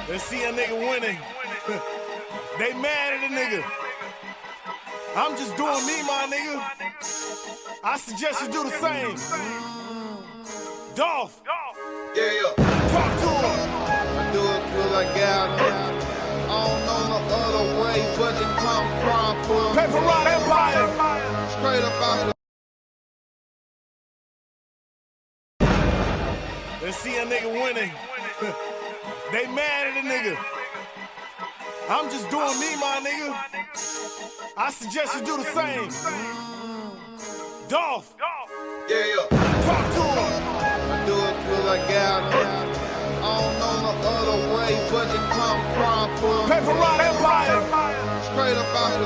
They see a nigga winning. They mad at a nigga. I'm just doing me, my nigga. I suggest you do the same. Dolph. Yeah. Talk to him. I do it till I got it. I don't know no other way but to come from Paper Route Empire. straight up out the They see a nigga winning. They mad at a nigga. I'm just doing me, my nigga. I suggest you do the same. Dolph. Yeah. Talk to him. I do it till I got it. I don't know no other way but to come from Paper Route Empire. straight up out